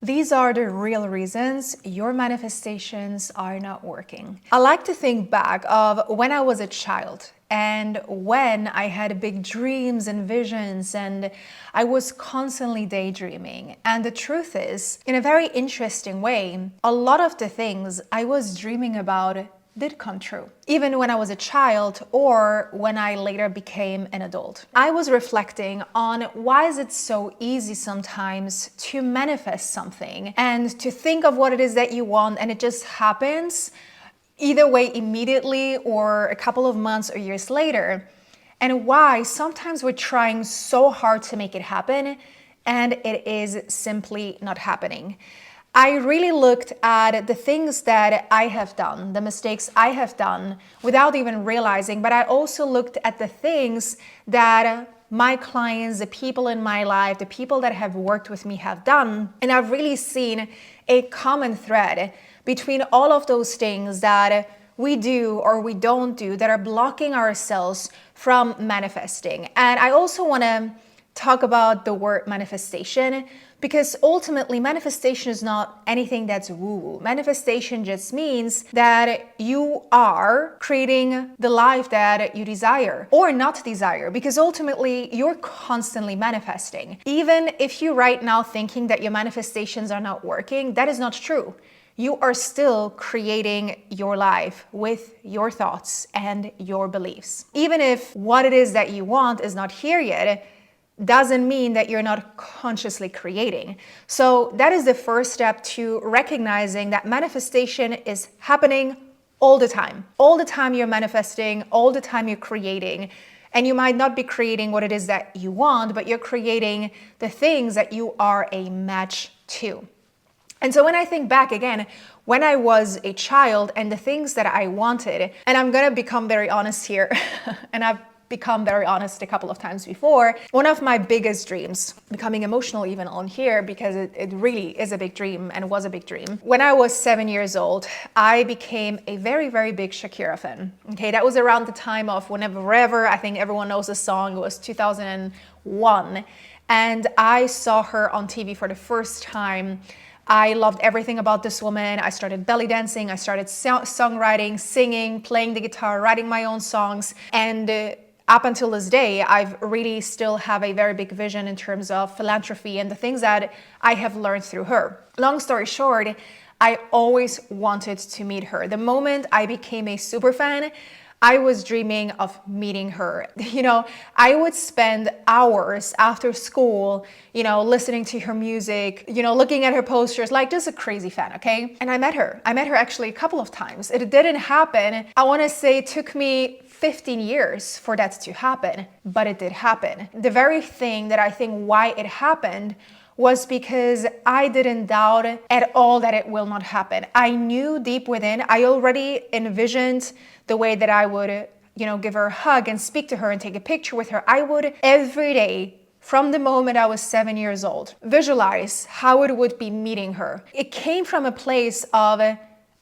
These are the real reasons your manifestations are not working. I like to think back of when I was a child and when I had big dreams and visions and I was constantly daydreaming. And the truth is, in a very interesting way, a lot of the things I was dreaming about did come true, even when I was a child or when I later became an adult. I was reflecting on why is it so easy sometimes to manifest something and to think of what it is that you want and it just happens either way immediately or a couple of months or years later, and why sometimes we're trying so hard to make it happen and it is simply not happening. I really looked at the things that I have done, the mistakes I have done without even realizing, but I also looked at the things that my clients, the people in my life, the people that have worked with me have done. And I've really seen a common thread between all of those things that we do or we don't do that are blocking ourselves from manifesting. And I also want to talk about the word manifestation, because ultimately manifestation is not anything that's woo-woo. Manifestation just means that you are creating the life that you desire or not desire, because ultimately you're constantly manifesting. Even if you right now thinking that your manifestations are not working, that is not true. You are still creating your life with your thoughts and your beliefs. Even if what it is that you want is not here yet, doesn't mean that you're not consciously creating. So that is the first step to recognizing that manifestation is happening all the time. All the time you're manifesting, all the time you're creating. And you might not be creating what it is that you want, but you're creating the things that you are a match to. And so when I think back again, when I was a child and the things that I wanted, and I'm gonna become very honest here, and I've become very honest a couple of times before. One of my biggest dreams, becoming emotional even on here because it really is a big dream and was a big dream. When I was 7 years old, I became a very, very big Shakira fan. Okay, that was around the time of Whenever, I think everyone knows the song, it was 2001. And I saw her on TV for the first time. I loved everything about this woman. I started belly dancing, I started songwriting, singing, playing the guitar, writing my own songs. And up until this day, I've really still have a very big vision in terms of philanthropy and the things that I have learned through her. Long story short, I always wanted to meet her. The moment I became a super fan, I was dreaming of meeting her. I would spend hours after school, listening to her music, looking at her posters, like just a crazy fan, okay? And I met her. I met her actually a couple of times. It didn't happen. I want to say it took me 15 years for that to happen, but it did happen. The very thing that I think why it happened was because I didn't doubt at all that it will not happen. I knew deep within, I already envisioned the way that I would, give her a hug and speak to her and take a picture with her. I would every day from the moment I was 7 years old, visualize how it would be meeting her. It came from a place of,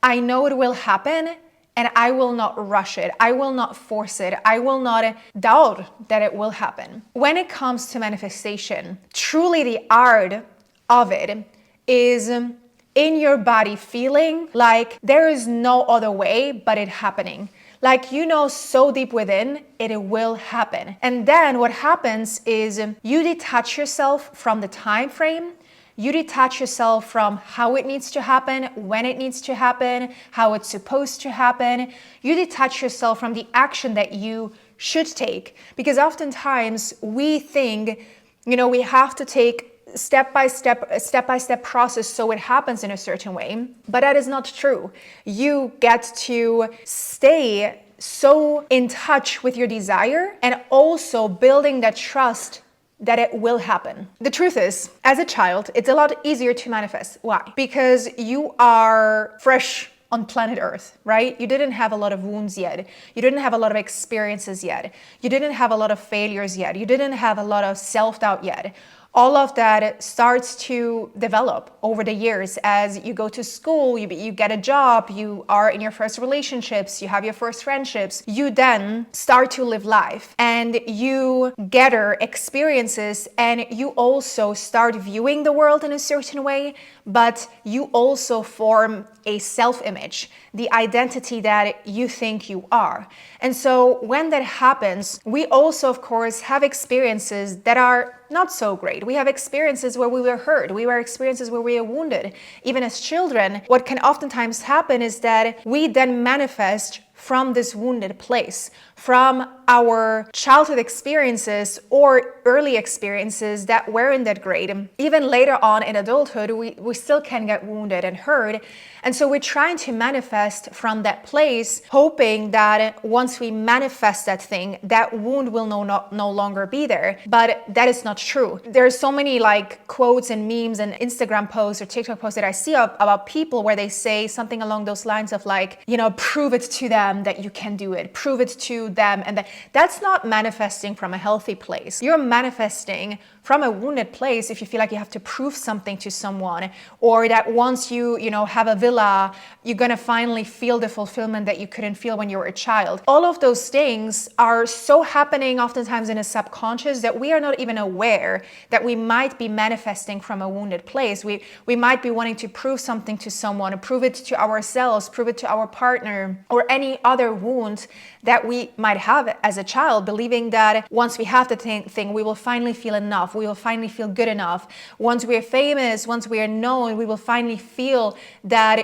I know it will happen, and I will not rush it. I will not force it. I will not doubt that it will happen. When it comes to manifestation, truly the art of it is in your body feeling like there is no other way but it happening. Like so deep within, it will happen. And then what happens is you detach yourself from the time frame. You detach yourself from how it needs to happen, when it needs to happen, how it's supposed to happen. You detach yourself from the action that you should take. Because oftentimes we think, we have to take step-by-step process so it happens in a certain way. But that is not true. You get to stay so in touch with your desire and also building that trust that it will happen. The truth is, as a child, it's a lot easier to manifest. Why? Because you are fresh on planet Earth, right? You didn't have a lot of wounds yet. You didn't have a lot of experiences yet. You didn't have a lot of failures yet. You didn't have a lot of self-doubt yet. All of that starts to develop over the years as you go to school, you get a job, you are in your first relationships, you have your first friendships. You then start to live life and you gather experiences and you also start viewing the world in a certain way but you also form a self-image, the identity that you think you are. And so when that happens, we also, of course, have experiences that are not so great. We have experiences where we were hurt. We were experiences where we were wounded. Even as children, what can oftentimes happen is that we then manifest from this wounded place, from our childhood experiences or early experiences that weren't that great. Even later on in adulthood, we still can get wounded and hurt. And so we're trying to manifest from that place, hoping that once we manifest that thing, that wound will no longer be there. But that is not true. There are so many like quotes and memes and Instagram posts or TikTok posts that I see about people where they say something along those lines of like, prove it to them that you can do it. Prove it to them. And that's not manifesting from a healthy place. You're manifesting from a wounded place if you feel like you have to prove something to someone, or that once you have a villa, you're gonna finally feel the fulfillment that you couldn't feel when you were a child. All of those things are so happening oftentimes in a subconscious that we are not even aware that we might be manifesting from a wounded place. We might be wanting to prove something to someone, prove it to ourselves, prove it to our partner, or any other wound that we might have as a child, believing that once we have the thing, we will finally feel enough. We will finally feel good enough. Once we are famous, once we are known, we will finally feel that,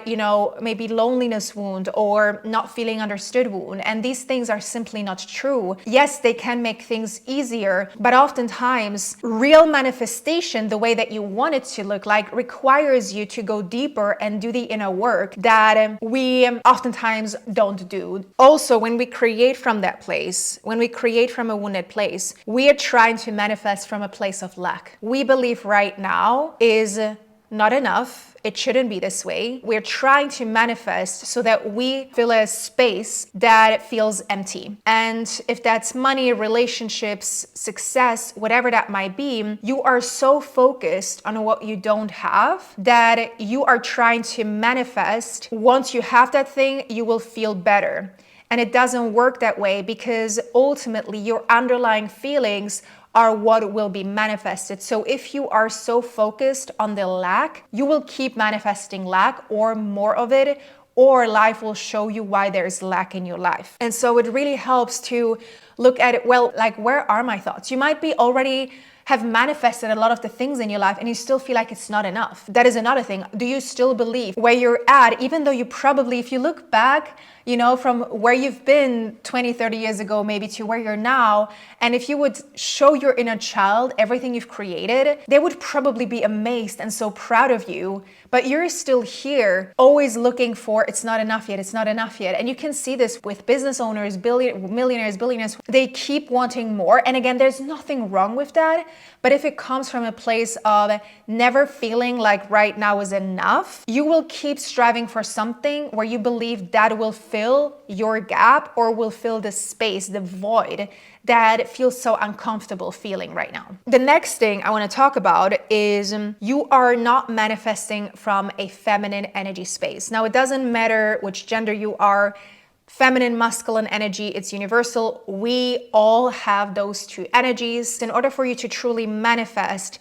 maybe loneliness wound or not feeling understood wound. And these things are simply not true. Yes, they can make things easier, but oftentimes real manifestation, the way that you want it to look like, requires you to go deeper and do the inner work that we oftentimes don't do. Also, when we create from that place, when we create from a wounded place, we are trying to manifest from a place of lack. We believe right now is not enough. It shouldn't be this way. We're trying to manifest so that we fill a space that feels empty. And if that's money, relationships, success, whatever that might be, you are so focused on what you don't have that you are trying to manifest. Once you have that thing, you will feel better. And it doesn't work that way, because ultimately your underlying feelings are what will be manifested. So if you are so focused on the lack, you will keep manifesting lack or more of it, or life will show you why there's lack in your life. And so it really helps to look at it, where are my thoughts? You might be already have manifested a lot of the things in your life and you still feel like it's not enough. That is another thing. Do you still believe where you're at, even though you probably, if you look back, from where you've been 20, 30 years ago, maybe to where you're now, and if you would show your inner child everything you've created, they would probably be amazed and so proud of you. But you're still here, always looking for, it's not enough yet, it's not enough yet. And you can see this with business owners, millionaires, billionaires. They keep wanting more. And again, there's nothing wrong with that. But if it comes from a place of never feeling like right now is enough, you will keep striving for something where you believe that will fill your gap or will fill the space, the void that feels so uncomfortable feeling right now. The next thing I want to talk about is you are not manifesting from a feminine energy space. Now, it doesn't matter which gender you are. Feminine, masculine energy, it's universal. We all have those two energies. In order for you to truly manifest,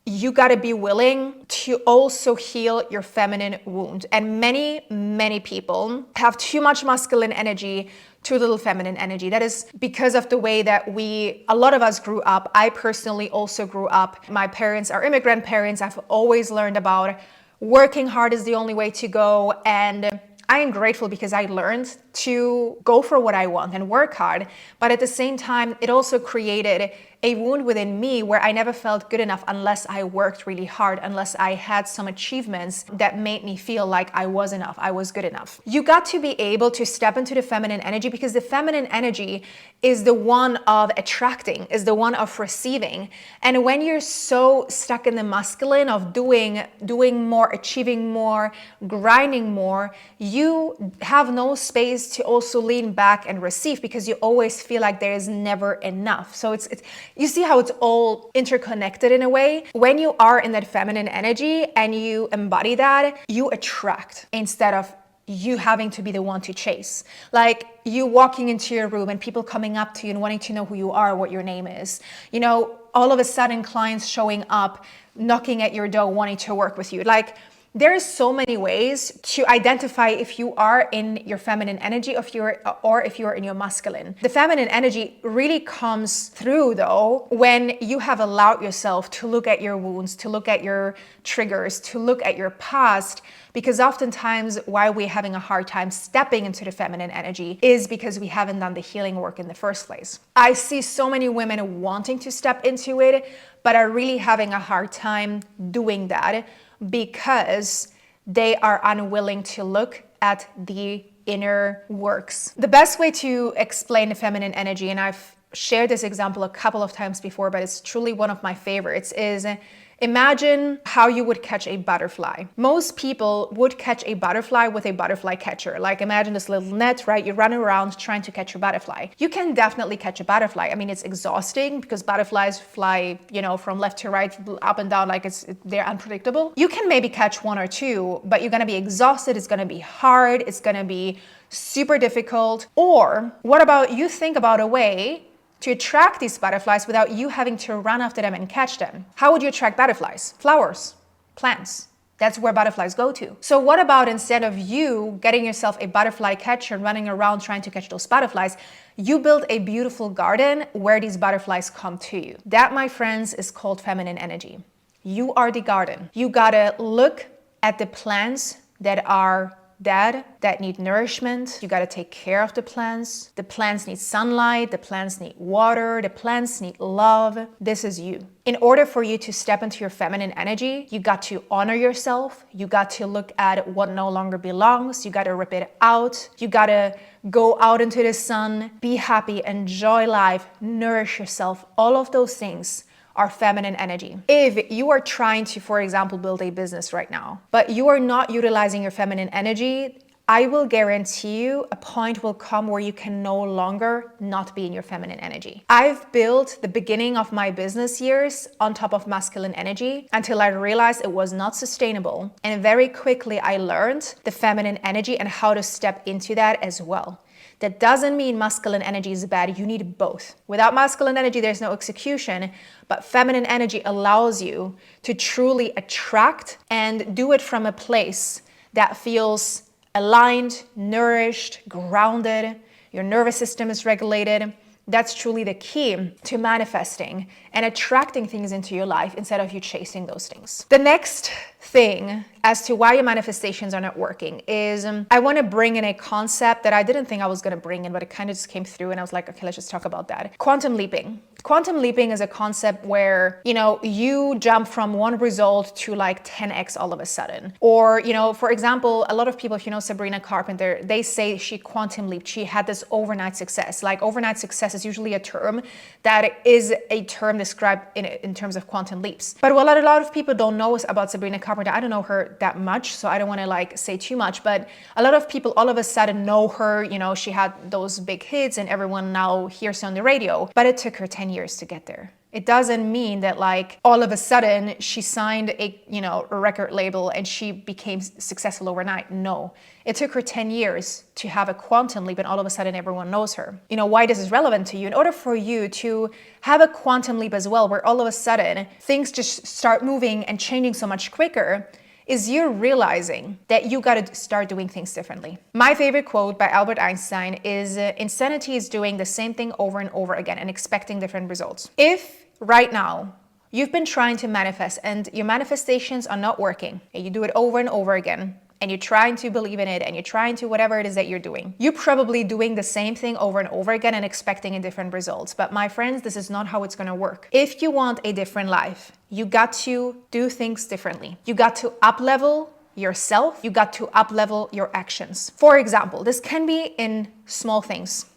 you got to be willing to also heal your feminine wound. And many people have too much masculine energy, too little feminine energy. That is because of the way that a lot of us grew up. I personally also grew up. My parents are immigrant parents. I've always learned about working hard is the only way to go. And I am grateful because I learned to go for what I want and work hard. But at the same time, it also created a wound within me where I never felt good enough unless I worked really hard, unless I had some achievements that made me feel like I was enough, I was good enough. You got to be able to step into the feminine energy, because the feminine energy is the one of attracting, is the one of receiving. And when you're so stuck in the masculine of doing more, achieving more, grinding more, you have no space to also lean back and receive, because you always feel like there is never enough. So it's you see how it's all interconnected in a way. When you are in that feminine energy and you embody that, you attract instead of you having to be the one to chase. Like you walking into your room and people coming up to you and wanting to know who you are, what your name is. All of a sudden clients showing up, knocking at your door, wanting to work with you. Like There are so many ways to identify if you are in your feminine energy or if you're in your masculine. The feminine energy really comes through though when you have allowed yourself to look at your wounds, to look at your triggers, to look at your past, because oftentimes why we're having a hard time stepping into the feminine energy is because we haven't done the healing work in the first place. I see so many women wanting to step into it, but are really having a hard time doing that because they are unwilling to look at the inner works. The best way to explain the feminine energy, and I've shared this example a couple of times before, but it's truly one of my favorites, is imagine how you would catch a butterfly. Most people would catch a butterfly with a butterfly catcher. Like imagine this little net, right? You run around trying to catch a butterfly. You can definitely catch a butterfly. I mean, it's exhausting because butterflies fly, from left to right, up and down, like they're unpredictable. You can maybe catch one or two, but you're gonna be exhausted. It's gonna be hard. It's gonna be super difficult. Or what about you think about a way to attract these butterflies without you having to run after them and catch them? How would you attract butterflies? Flowers, plants. That's where butterflies go to. So what about instead of you getting yourself a butterfly catcher and running around trying to catch those butterflies, you build a beautiful garden where these butterflies come to you? That, my friends, is called feminine energy. You are the garden. You gotta look at the plants that are dead, that need nourishment. You got to take care of the plants. The plants need sunlight. The plants need water. The plants need love. This is you. In order for you to step into your feminine energy, you got to honor yourself. You got to look at what no longer belongs. You got to rip it out. You got to go out into the sun, be happy, enjoy life, nourish yourself. All of those things are feminine energy. If you are trying to, for example, build a business right now, but you are not utilizing your feminine energy, I will guarantee you a point will come where you can no longer not be in your feminine energy. I've built the beginning of my business years on top of masculine energy until I realized it was not sustainable. And very quickly I learned the feminine energy and how to step into that as well. That doesn't mean masculine energy is bad. You need both. Without masculine energy, there's no execution, but feminine energy allows you to truly attract and do it from a place that feels aligned, nourished, grounded. Your nervous system is regulated. That's truly the key to manifesting and attracting things into your life instead of you chasing those things. The next thing as to why your manifestations are not working is I want to bring in a concept that I didn't think I was going to bring in, but it kind of just came through and I was like, okay, let's just talk about that. Quantum leaping. Quantum leaping is a concept where, you jump from one result to like 10x all of a sudden. Or, for example, a lot of people, if you know Sabrina Carpenter, they say she quantum leaped. She had this overnight success. Like overnight success is usually a term that is a term described in terms of quantum leaps. But what a lot of people don't know is about Sabrina Carpenter. I don't know her that much, so I don't want to say too much, but a lot of people all of a sudden know her. She had those big hits and everyone now hears her on the radio, but it took her 10 years to get there. It doesn't mean that all of a sudden she signed a record label and she became successful overnight. No, it took her 10 years to have a quantum leap and all of a sudden everyone knows her. Why this is relevant to you? In order for you to have a quantum leap as well, where all of a sudden things just start moving and changing so much quicker, is you realizing that you got to start doing things differently. My favorite quote by Albert Einstein is, insanity is doing the same thing over and over again and expecting different results. If right now you've been trying to manifest and your manifestations are not working and you do it over and over again, and you're trying to believe in it and you're trying to whatever it is that you're doing, you're probably doing the same thing over and over again and expecting a different results. But my friends, this is not how it's going to work. If you want a different life, you got to do things differently. You got to up-level yourself. You got to up-level your actions. For example, this can be in small things.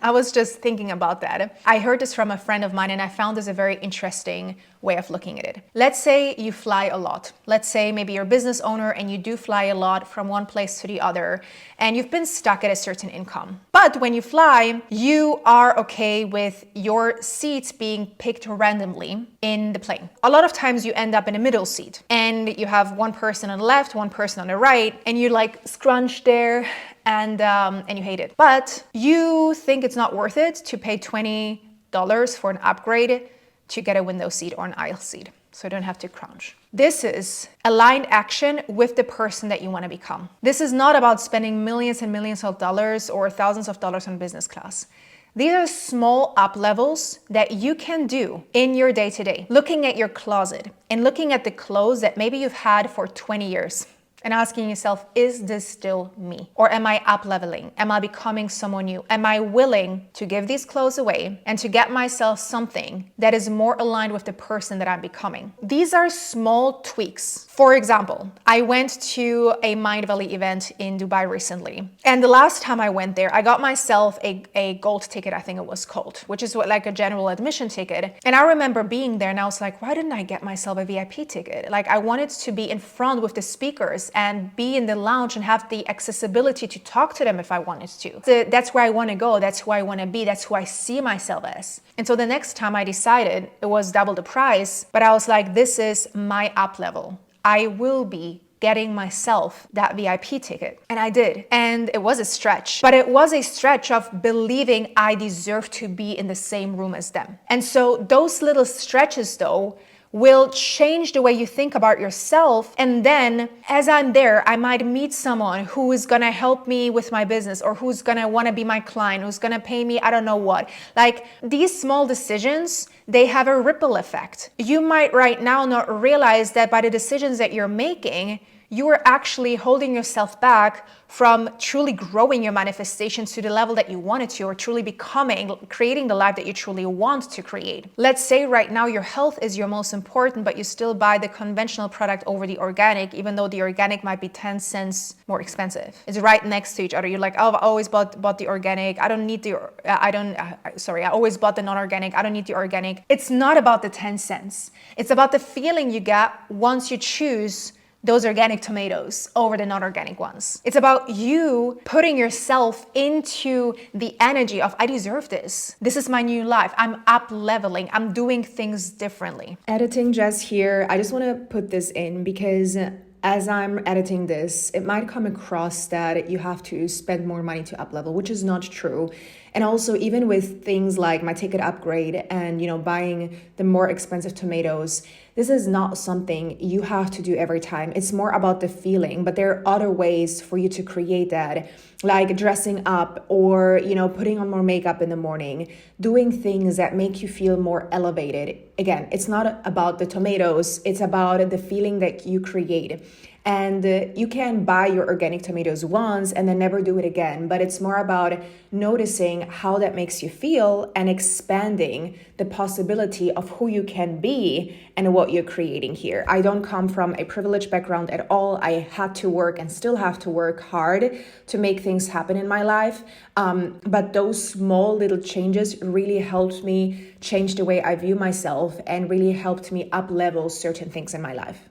I was just thinking about that. I heard this from a friend of mine and I found this a very interesting way of looking at it. Let's say you fly a lot. Let's say maybe you're a business owner and you do fly a lot from one place to the other and you've been stuck at a certain income. But when you fly, you are okay with your seats being picked randomly in the plane. A lot of times you end up in a middle seat and you have one person on the left, one person on the right, and you're scrunched there and you hate it. But you think it's not worth it to pay $20 for an upgrade to get a window seat or an aisle seat. so you don't have to crunch. This is aligned action with the person that you want to become. This is not about spending millions and millions of dollars or thousands of dollars on business class. These are small up levels that you can do in your day-to-day. Looking at your closet and looking at the clothes that maybe you've had for 20 years. And asking yourself, is this still me? Or am I up leveling? Am I becoming someone new? Am I willing to give these clothes away and to get myself something that is more aligned with the person that I'm becoming? These are small tweaks. For example, I went to a Mind Valley event in Dubai recently. And the last time I went there, I got myself a gold ticket, I think it was called, which is what, like a general admission ticket. And I remember being there and I was like, why didn't I get myself a VIP ticket? Like I wanted to be in front with the speakers and be in the lounge and have the accessibility to talk to them if I wanted to. So that's where I want to go. That's who I want to be. That's who I see myself as. And so the next time I decided, it was double the price, but I was like, this is my up level. I will be getting myself that VIP ticket. And I did. And it was a stretch, but it was a stretch of believing I deserve to be in the same room as them. And so those little stretches though, will change the way you think about yourself. And then as I'm there, I might meet someone who is gonna help me with my business or who's gonna wanna be my client, who's gonna pay me, I don't know what. Like these small decisions, they have a ripple effect. You might right now not realize that by the decisions that you're making, you are actually holding yourself back from truly growing your manifestations to the level that you want it to, or truly creating the life that you truly want to create. Let's say right now your health is your most important, but you still buy the conventional product over the organic, even though the organic might be 10 cents more expensive. It's right next to each other. You're like, oh, I always bought the organic. I don't need I always bought the non-organic. I don't need the organic. It's not about the 10 cents. It's about the feeling you get once you choose those organic tomatoes over the non-organic ones. It's about you putting yourself into the energy of, I deserve this. This is my new life. I'm up leveling. I'm doing things differently. Editing Jess here. I just want to put this in because as I'm editing this, it might come across that you have to spend more money to up level, which is not true. And also even with things like my ticket upgrade and, buying the more expensive tomatoes, this is not something you have to do every time. It's more about the feeling, but there are other ways for you to create that, like dressing up or, putting on more makeup in the morning, doing things that make you feel more elevated. Again, it's not about the tomatoes. It's about the feeling that you create. And you can buy your organic tomatoes once and then never do it again. But it's more about noticing how that makes you feel and expanding the possibility of who you can be and what you're creating here. I don't come from a privileged background at all. I had to work and still have to work hard to make things happen in my life. But those small little changes really helped me change the way I view myself and really helped me up level certain things in my life.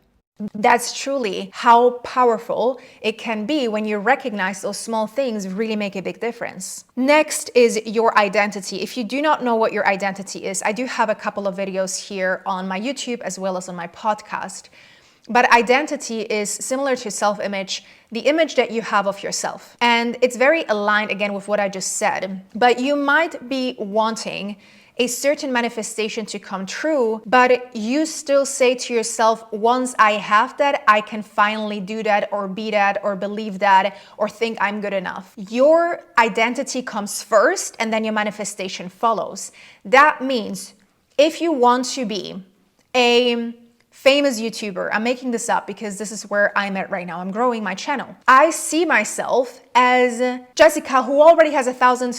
That's truly how powerful it can be when you recognize those small things really make a big difference. Next is your identity. If you do not know what your identity is, I do have a couple of videos here on my YouTube as well as on my podcast. But identity is similar to self-image, the image that you have of yourself. And it's very aligned again with what I just said. But you might be wanting a certain manifestation to come true, but you still say to yourself, once I have that, I can finally do that or be that or believe that or think I'm good enough. Your identity comes first and then your manifestation follows. That means if you want to be a famous YouTuber, I'm making this up because this is where I'm at right now. I'm growing my channel. I see myself as Jessica, who already has 100,000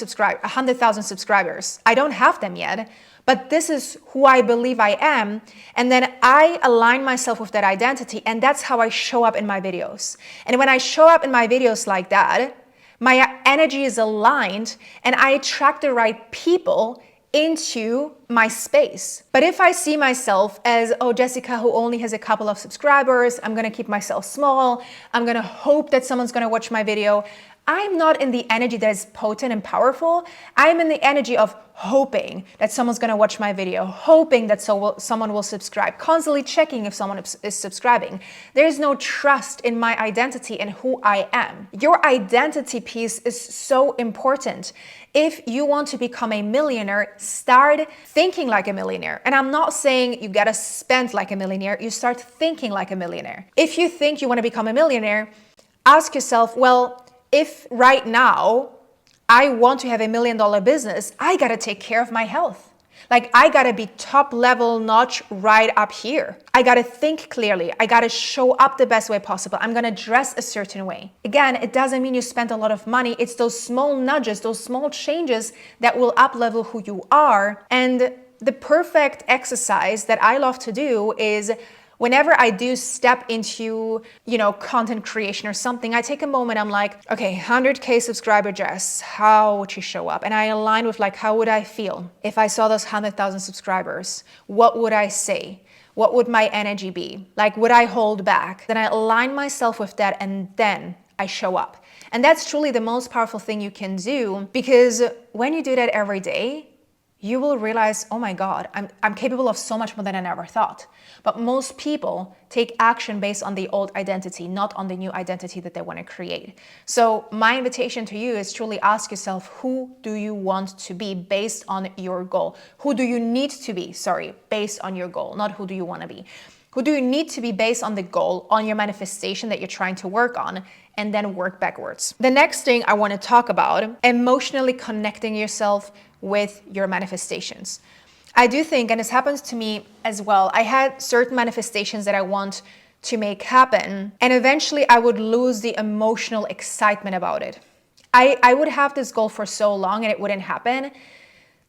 subscribers. I don't have them yet, but this is who I believe I am. And then I align myself with that identity, and that's how I show up in my videos. And when I show up in my videos like that, my energy is aligned and I attract the right people into my space. But if I see myself as, oh, Jessica, who only has a couple of subscribers, I'm gonna keep myself small, I'm gonna hope that someone's gonna watch my video, I'm not in the energy that is potent and powerful. I'm in the energy of hoping that someone's gonna watch my video, hoping that someone will subscribe, constantly checking if someone is subscribing. There is no trust in my identity and who I am. Your identity piece is so important. If you want to become a millionaire, start thinking like a millionaire. And I'm not saying you gotta spend like a millionaire, you start thinking like a millionaire. If you think you wanna become a millionaire, ask yourself, well, if right now I want to have $1 million business, I gotta take care of my health. Like, I gotta be top level notch right up here. I gotta think clearly. I gotta show up the best way possible. I'm gonna dress a certain way. Again, it doesn't mean you spend a lot of money. It's those small nudges, those small changes that will up level who you are. And the perfect exercise that I love to do is whenever I do step into, content creation or something, I take a moment, I'm like, okay, 100K subscriber Jess, how would you show up? And I align with like, how would I feel if I saw those 100,000 subscribers? What would I say? What would my energy be? Like, would I hold back? Then I align myself with that and then I show up. And that's truly the most powerful thing you can do, because when you do that every day, you will realize, oh my God, I'm capable of so much more than I never thought. But most people take action based on the old identity, not on the new identity that they want to create. So my invitation to you is truly ask yourself, who do you want to be based on your goal? Who do you need to be, based on your goal, not who do you want to be. Who do you need to be based on the goal, on your manifestation that you're trying to work on, and then work backwards. The next thing I want to talk about, emotionally connecting yourself with your manifestations. I do think, and this happens to me as well, I had certain manifestations that I want to make happen, and eventually I would lose the emotional excitement about it. I would have this goal for so long and it wouldn't happen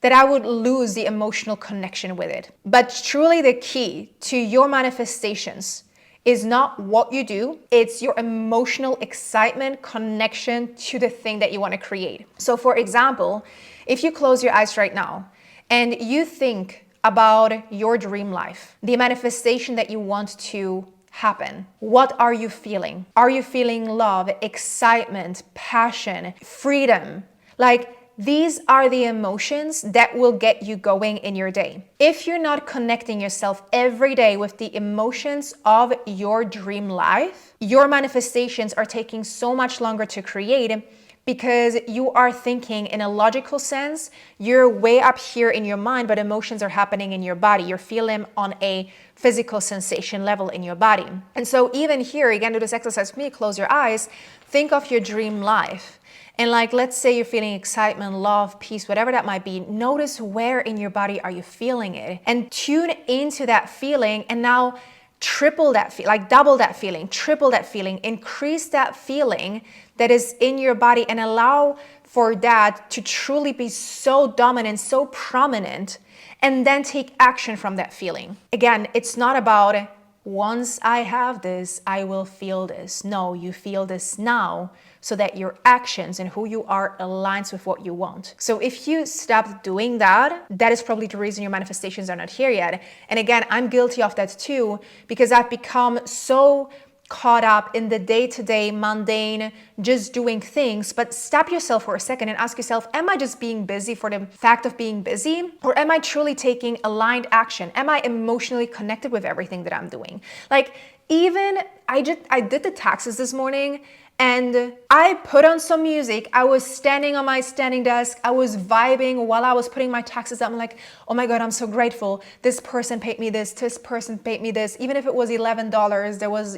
that I would lose the emotional connection with it. But truly the key to your manifestations is not what you do, it's your emotional excitement, connection to the thing that you want to create. So for example, if you close your eyes right now and you think about your dream life, the manifestation that you want to happen, what are you feeling? Are you feeling love, excitement, passion, freedom? Like, these are the emotions that will get you going in your day. If you're not connecting yourself every day with the emotions of your dream life, your manifestations are taking so much longer to create because you are thinking in a logical sense. You're way up here in your mind, but emotions are happening in your body. You're feeling on a physical sensation level in your body. And so even here, again, do this exercise with me, close your eyes, think of your dream life. And like, let's say you're feeling excitement, love, peace, whatever that might be. Notice where in your body are you feeling it, and tune into that feeling. And now triple that like double that feeling, triple that feeling, increase that feeling that is in your body, and allow for that to truly be so dominant, so prominent, and then take action from that feeling. Again, it's not about once I have this, I will feel this. No, you feel this now, so that your actions and who you are aligns with what you want. So if you stop doing that, that is probably the reason your manifestations are not here yet. And again, I'm guilty of that too, because I've become so caught up in the day-to-day mundane, just doing things. But stop yourself for a second and ask yourself, am I just being busy for the fact of being busy? Or am I truly taking aligned action? Am I emotionally connected with everything that I'm doing? Like, even I did the taxes this morning, and I put on some music. I was standing on my standing desk. I was vibing while I was putting my taxes up. I'm like, oh my God, I'm so grateful. This person paid me this person paid me this. Even if it was $11, there was,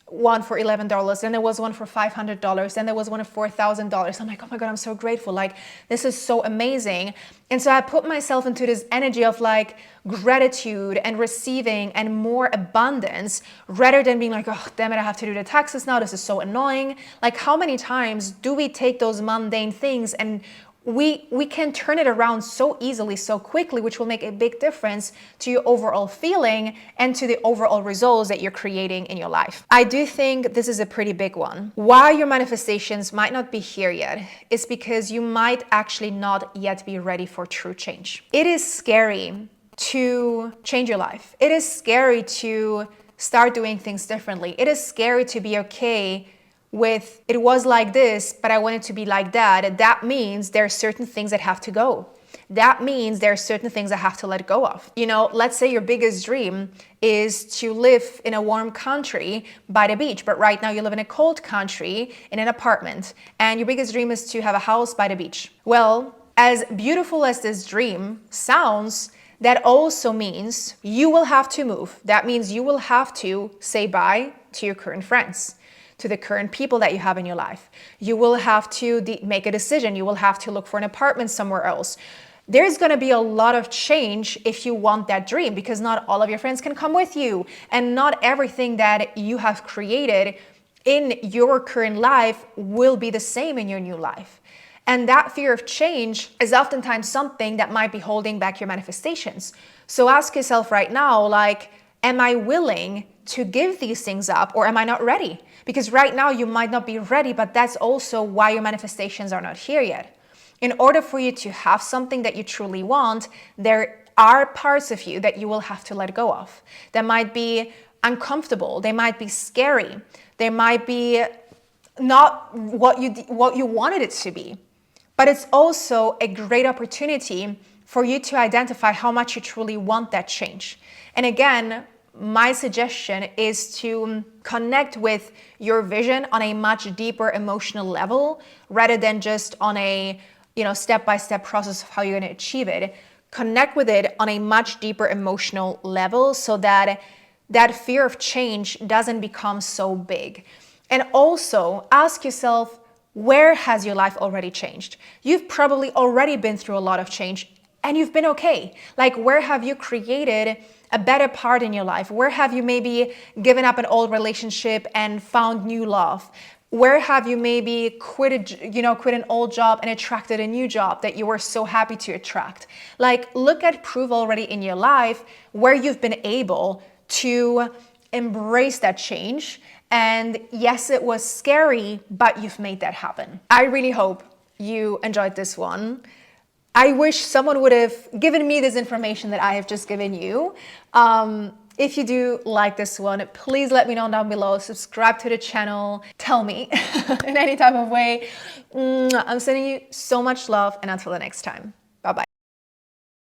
one for $11, then there was one for $500, then there was one for $4,000. I'm like, oh my God, I'm so grateful. Like, this is so amazing. And so I put myself into this energy of like gratitude and receiving and more abundance, rather than being like, oh, damn it, I have to do the taxes now. This is so annoying. Like, how many times do we take those mundane things and we can turn it around so easily, so quickly, which will make a big difference to your overall feeling and to the overall results that you're creating in your life. I do think this is a pretty big one. Why your manifestations might not be here yet is because you might actually not yet be ready for true change. It is scary to change your life. It is scary to start doing things differently. It is scary to be okay with, it was like this, but I want it to be like that. That means there are certain things that have to go. That means there are certain things I have to let go of. Let's say your biggest dream is to live in a warm country by the beach, but right now you live in a cold country in an apartment, and your biggest dream is to have a house by the beach. Well, As beautiful as this dream sounds, that also means you will have to move. That means you will have to say bye to your current friends, to the current people that you have in your life. You will have to make a decision. You will have to look for an apartment somewhere else. There's going to be a lot of change if you want that dream, because not all of your friends can come with you, and not everything that you have created in your current life will be the same in your new life. And that fear of change is oftentimes something that might be holding back your manifestations. So ask yourself right now, like, am I willing to give these things up, or am I not ready? Because right now you might not be ready, but that's also why your manifestations are not here yet. In order for you to have something that you truly want, there are parts of you that you will have to let go of. That might be uncomfortable, they might be scary, they might be not what you wanted it to be. But it's also a great opportunity for you to identify how much you truly want that change. And again, my suggestion is to connect with your vision on a much deeper emotional level, rather than just on a step-by-step process of how you're going to achieve it. Connect with it on a much deeper emotional level, so that that fear of change doesn't become so big. And also ask yourself, where has your life already changed? You've probably already been through a lot of change and you've been okay. Like, where have you created a better part in your life? Where have you maybe given up an old relationship and found new love? Where have you maybe quit an old job and attracted a new job that you were so happy to attract? Like, look at proof already in your life where you've been able to embrace that change. And yes, it was scary, but you've made that happen. I really hope you enjoyed this one. I wish someone would have given me this information that I have just given you. If you do like this one, please let me know down below. Subscribe to the channel. Tell me in any type of way. I'm sending you so much love, and until the next time. Bye-bye.